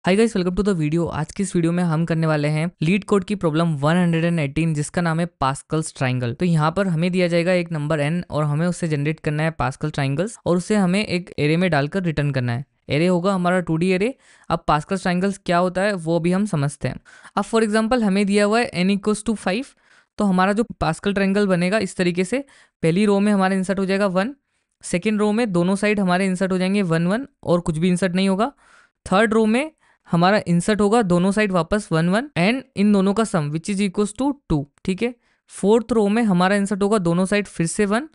Hi guys, welcome to the video. आज की इस वीडियो में हम करने वाले हैं लीड कोड की प्रॉब्लम 118 जिसका नाम है पास्कल्स ट्राइंगल। तो यहाँ पर हमें दिया जाएगा एक नंबर n और हमें उससे जनरेट करना है पास्कल ट्राइंगल्स और उसे हमें एक एरे में डालकर रिटर्न करना है। एरे होगा हमारा 2D एरे। अब पास्कल ट्राइंगल्स क्या होता है वो भी हम समझते हैं। अब फॉर एग्जाम्पल हमें दिया हुआ है n = 5। तो हमारा जो पास्कल ट्राइंगल बनेगा इस तरीके से, पहली रो में हमारा इंसर्ट हो जाएगा 1, सेकेंड रो में दोनों साइड हमारे इंसर्ट हो जाएंगे 1 1 और कुछ भी इंसर्ट नहीं होगा। थर्ड रो में हमारा इंसर्ट होगा दोनों साइड वापस 1 1 एंड इन दोनों का sum which is equals to 2। ठीक है। फोर्थ रो में हमारा इंसर्ट होगा दोनों साइड फिर से 1,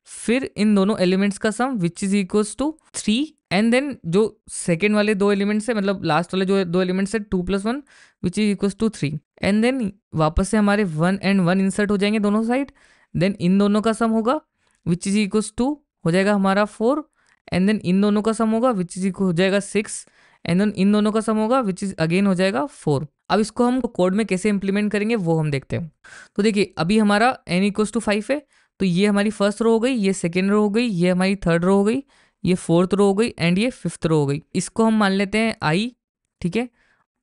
फिर इन दोनों एलिमेंट्स का sum which is equals to 3 and then जो सेकेंड वाले दो एलिमेंट्स है, मतलब लास्ट वाले जो दो एलिमेंट्स है 2 + 1 which is equals to 3 and then वापस से हमारे 1 एंड 1 इंसर्ट हो जाएंगे दोनों साइड। देन इन दोनों का सम होगा विच इज इक्वल्स टू हो जाएगा हमारा 4 एंड देन इन दोनों का सम होगा विच इज इक्वल हो जाएगा 6 एंड देन इन दोनों का सम होगा विच इज अगेन हो जाएगा 4। अब इसको हम कोड में कैसे इंप्लीमेंट करेंगे वो हम देखते हैं। तो देखिए अभी हमारा n = 5 है, तो ये हमारी फर्स्ट रो हो गई, ये सेकेंड रो हो गई, ये हमारी थर्ड रो हो गई, ये फोर्थ रो हो गई एंड ये फिफ्थ रो हो गई। इसको हम मान लेते हैं i। ठीक है।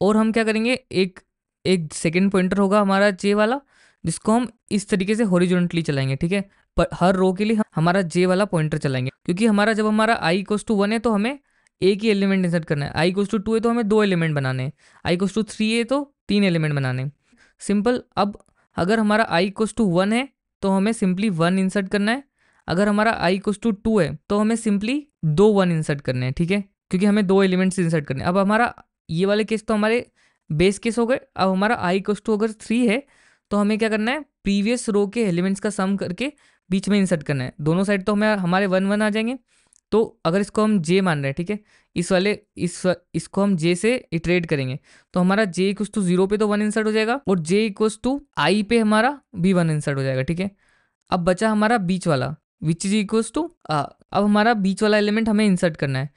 और हम क्या करेंगे, एक एक सेकेंड पॉइंटर होगा हमारा j वाला, जिसको हम इस तरीके से हॉरिजॉन्टली चलाएंगे। ठीक है। पर हर रो के लिए हम हमारा j वाला पॉइंटर चलाएंगे, क्योंकि हमारा जब हमारा i = 1 है तो हमें एक ही एलिमेंट इंसर्ट करना है। i = 2 है तो हमें दो एलिमेंट बनाने हैं। i = 3 है तो 3 एलिमेंट बनाने हैं। सिंपल। अब अगर हमारा i = 1 है तो हमें सिंपली 1 इंसर्ट करना है। अगर हमारा i = 2 है तो हमें सिंपली 2 1 इंसर्ट करने हैं। ठीक है, क्योंकि हमें दो एलिमेंट्स इंसर्ट करने हैं। अब हमारा ये वाले केस तो हमारे बेस केस हो गए। अब हमारा i = अगर 3 है तो हमें क्या करना है, प्रीवियस रो के एलिमेंट्स का सम करके बीच में इंसर्ट करना है। दोनों साइड तो हमें हमारे 1 1 आ जाएंगे। तो अगर इसको हम j मान रहे हैं, ठीक है, इसको हम j से इटरेट करेंगे तो हमारा j = 0 पे तो 1 इंसर्ट हो जाएगा और j = i पे हमारा भी 1 इंसर्ट हो जाएगा। ठीक है। अब बचा हमारा बीच वाला विच इज इक्वल्स टू, अब हमारा बीच वाला एलिमेंट हमें इंसर्ट करना है।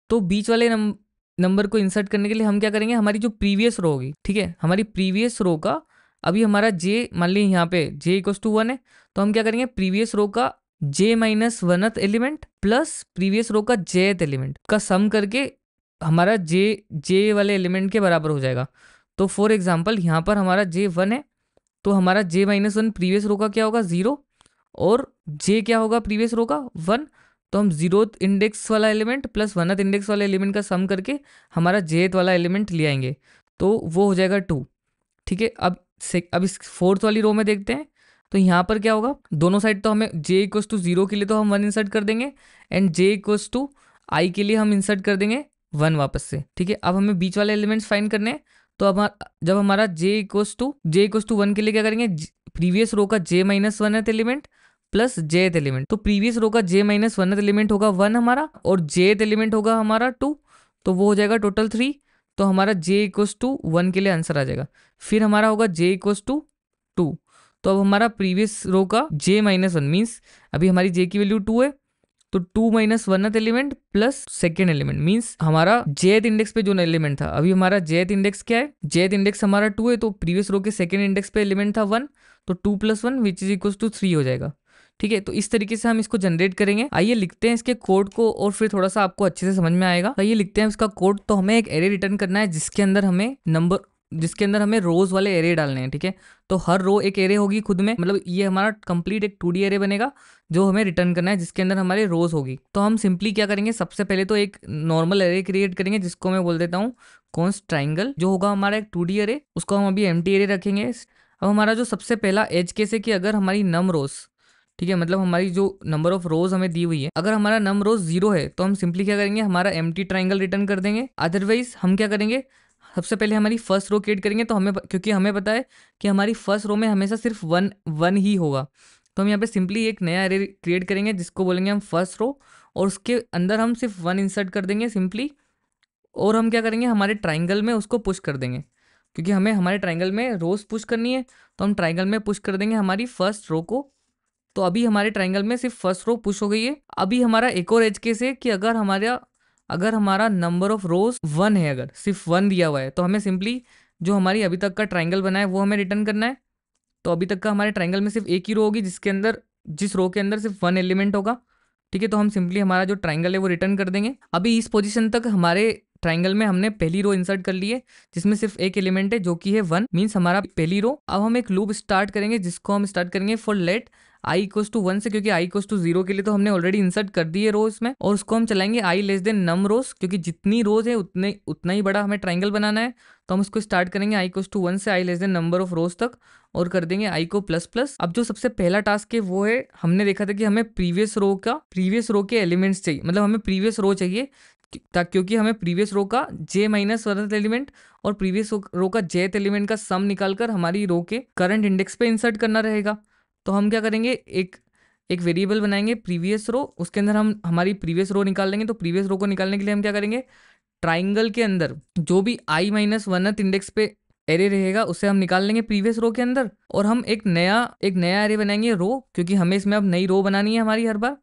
तो बीच वाले नंबर को इंसर्ट करने के लिए हम क्या करेंगे, हमारी जो प्रीवियस रो होगी, ठीक है, हमारी प्रीवियस रो का अभी हमारा j मान ली यहाँ पे j = 1 है, तो हम क्या करेंगे, प्रीवियस रो का j - 1th element plus previous row का jth एलिमेंट का सम करके हमारा j वाले एलिमेंट के बराबर हो जाएगा। तो फॉर एग्जांपल यहाँ पर हमारा j 1 है तो हमारा j - 1 प्रीवियस रो का क्या होगा 0 और j क्या होगा प्रीवियस रो का 1। तो हम 0th इंडेक्स वाला एलिमेंट प्लस 1th इंडेक्स वाले एलिमेंट का सम करके हमारा jth वाला एलिमेंट ले आएंगे, तो वो हो जाएगा 2। ठीक है। अब इस फोर्थ वाली रो में देखते हैं। तो यहाँ पर क्या होगा, दोनों साइड तो हमें j = 0 के लिए तो हम 1 इंसर्ट कर देंगे एंड j = i के लिए हम इंसर्ट कर देंगे 1 वापस से। ठीक है। अब हमें बीच वाले एलिमेंट्स फाइंड करने हैं। तो अब जब हमारा j = 1 के लिए क्या करेंगे, प्रीवियस रो का j - 1th element plus jth element. तो प्रीवियस रो का j - 1th एलिमेंट होगा 1 हमारा और jth एलिमेंट होगा हमारा 2, तो वो हो जाएगा टोटल 3। तो हमारा j = 1 के लिए आंसर आ जाएगा। फिर हमारा होगा j = 2। तो अब हमारा प्रीवियस रो का j - 1 मीन्स अभी हमारी j की वैल्यू 2 है, तो 2 - 1th element plus second element means हमारा jth इंडेक्स पे जो एलिमेंट था, अभी हमारा jth इंडेक्स क्या है, jth इंडेक्स हमारा 2 है, तो प्रीवियस रो के सेकेंड इंडेक्स पे एलिमेंट था 1, तो 2 + 1 विच इज इक्वल टू 3 हो जाएगा। ठीक है। तो इस तरीके से हम इसको जनरेट करेंगे। आइए लिखते हैं इसके कोड को और फिर थोड़ा सा आपको अच्छे से समझ में आएगा। आइए लिखते हैं इसका कोड। तो हमें एक एरे रिटर्न करना है जिसके अंदर हमें रोज वाले एरे डालने हैं। ठीक है। तो हर रो एक एरे होगी खुद में, मतलब ये हमारा कंप्लीट एक 2D एरे बनेगा जो हमें रिटर्न करना है, जिसके अंदर हमारे रोज होगी। तो हम सिंपली क्या करेंगे, सबसे पहले तो एक नॉर्मल एरे क्रिएट करेंगे जिसको मैं बोल देता हूँ कॉन्स्ट ट्राइंगल, जो होगा हमारा एक 2D एरे, उसको हम अभी एम्प्टी एरे रखेंगे। अब हमारा जो सबसे पहला एज केस है कि अगर हमारी नम रोज, ठीक है, मतलब हमारी जो नंबर ऑफ रोज हमें दी हुई है, अगर हमारा नम रोज 0 है तो हम सिंपली क्या करेंगे, हमारा एम्प्टी ट्राइंगल रिटर्न कर देंगे। अदरवाइज हम क्या करेंगे, सबसे पहले हमारी फर्स्ट रो क्रिएट करेंगे। तो क्योंकि हमें पता है कि हमारी फर्स्ट रो में हमेशा सिर्फ 1 ही होगा, तो हम यहाँ पे सिंपली एक नया एरे क्रिएट करेंगे जिसको बोलेंगे हम फर्स्ट रो, और उसके अंदर हम सिर्फ 1 इंसर्ट कर देंगे सिंपली। और हम क्या करेंगे, हमारे ट्राइंगल में उसको पुश कर देंगे, क्योंकि हमें हमारे ट्राइंगल में रोज पुश करनी है, तो हम ट्राइंगल में पुश कर देंगे हमारी फर्स्ट रो को। तो अभी हमारे ट्राइंगल में सिर्फ फर्स्ट रो पुश हो गई है। अभी हमारा एक और एज केस है कि अगर हमारा नंबर ऑफ रोज 1 है, अगर सिर्फ 1 दिया हुआ है, तो हमें सिंपली जो हमारी अभी तक का ट्राइंगल बना है वो हमें रिटर्न करना है। तो अभी तक का हमारे ट्राइंगल में सिर्फ एक ही रो होगी जिस रो के अंदर सिर्फ 1 एलिमेंट होगा। ठीक है। तो हम सिंपली हमारा जो ट्राइंगल है वो रिटर्न कर देंगे। अभी इस पोजीशन तक हमारे ट्राइंगल में हमने पहली रो इंसर्ट कर ली है जिसमें सिर्फ एक एलिमेंट है जो कि है 1, मीन्स हमारा पहली रो। अब हम एक लूप स्टार्ट करेंगे जिसको हम स्टार्ट करेंगे for let i equals to 1 से, क्योंकि i इक्वल्स टू 0 के लिए तो हमने ऑलरेडी इंसर्ट कर दी है रो इसमें, और उसको हम चलाएंगे i लेस देन नम रोज, क्योंकि जितनी रोज है उतना ही बड़ा हमें ट्राइंगल बनाना है। तो हम उसको स्टार्ट करेंगे i इक्वल्स टू 1 से i less than number of रोज तक, और कर देंगे i को प्लस प्लस। अब जो सबसे पहला टास्क है वो है, हमने देखा था कि हमें प्रीवियस रो के एलिमेंट्स चाहिए, मतलब हमें प्रीवियस रो चाहिए, क्योंकि हमें प्रीवियस रो का j माइनस वन एलिमेंट और प्रीवियस रो का jth एलिमेंट का सम निकालकर हमारी रो के करंट इंडेक्स पे इंसर्ट करना रहेगा। तो हम क्या करेंगे, एक वेरिएबल बनाएंगे प्रीवियस रो, उसके अंदर हम हमारी प्रीवियस रो निकाल लेंगे। तो प्रीवियस रो को निकालने के लिए हम क्या करेंगे, ट्राइंगल के अंदर जो भी i माइनस वन इंडेक्स पे एरे रहेगा उसे हम निकाल लेंगे प्रीवियस रो के अंदर, और हम एक नया एरे बनाएंगे रो, क्योंकि हमें इसमें अब नई रो बनानी है हमारी हर बार।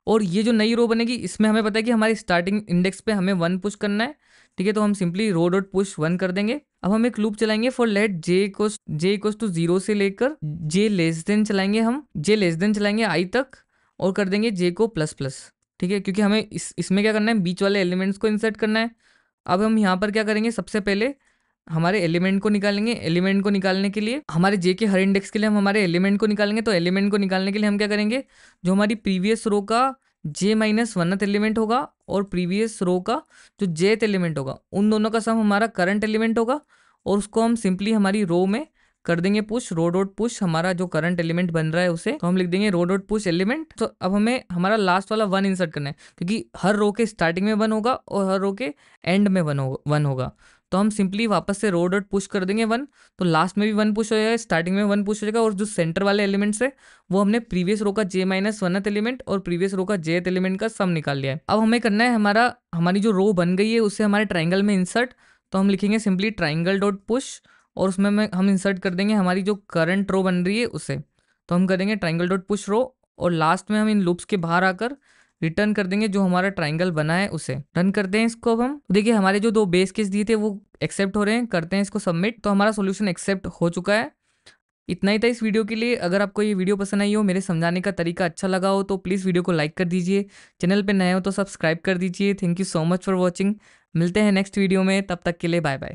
और ये जो नई रो बनेगी इसमें हमें पता है कि हमारी स्टार्टिंग इंडेक्स पे हमें 1 पुश करना है, ठीक है। तो हम सिंपली रो डॉट पुश 1 कर देंगे। अब हम एक लूप चलाएंगे for let j equals to 0 से लेकर j लेस देन चलाएंगे, हम j लेस देन चलाएंगे i तक, और कर देंगे j को प्लस प्लस, ठीक है, क्योंकि हमें इसमें क्या करना है, बीच वाले एलिमेंट्स को इंसर्ट करना है। अब हम यहाँ पर क्या करेंगे, सबसे पहले हमारे एलिमेंट को निकालेंगे। एलिमेंट को निकालने के लिए हमारे जे के हर इंडेक्स के लिए हम हमारे एलिमेंट को निकालेंगे। तो एलिमेंट को निकालने के लिए हम क्या करेंगे, जो हमारी प्रीवियस रो का जे माइनस वनथ एलिमेंट होगा और प्रीवियस रो का जो जेथ एलिमेंट होगा, उन दोनों का सम हमारा करंट एलिमेंट होगा, और उसको हम सिंपली हमारी रो में कर देंगे पुश, रो डॉट पुश हमारा जो करंट एलिमेंट बन रहा है उसे, तो हम लिख देंगे रो डॉट पुश एलिमेंट। तो अब हमें हमारा लास्ट वाला 1 इंसर्ट करना है, क्योंकि हर रो के स्टार्टिंग में 1 होगा और हर रो के एंड में 1 होगा। तो हम सिंपली वापस से रो डॉट पुश कर देंगे 1, तो लास्ट में भी 1 पुश हो जाएगा, स्टार्टिंग में 1 पुश हो जाएगा, और जो सेंटर वाले एलिमेंट्स है वो हमने प्रीवियस रो का j माइनस वनथ एलिमेंट और प्रीवियस रो का jth एलिमेंट का सम निकाल लिया है। अब हमें करना है हमारी जो रो बन गई है उसे हमारे ट्राइंगल में इंसर्ट। तो हम लिखेंगे सिंपली ट्राइंगल डॉट पुश, और उसमें हम इंसर्ट कर देंगे हमारी जो करंट रो बन रही है उसे। तो हम करेंगे ट्राइंगल डॉट पुश रो, और लास्ट में हम इन लूप्स के बाहर आकर रिटर्न कर देंगे जो हमारा ट्राइंगल बना है उसे। रन करते हैं इसको। अब हम देखिए हमारे जो 2 बेस केस दिए थे वो एक्सेप्ट हो रहे हैं, करते हैं इसको सबमिट। तो हमारा सॉल्यूशन एक्सेप्ट हो चुका है। इतना ही था इस वीडियो के लिए। अगर आपको ये वीडियो पसंद आई हो, मेरे समझाने का तरीका अच्छा लगा हो, तो प्लीज़ वीडियो को लाइक कर दीजिए। चैनल पे नए हो तो सब्सक्राइब कर दीजिए। Thank you so much for watching. मिलते हैं नेक्स्ट वीडियो में, तब तक के लिए बाय बाय।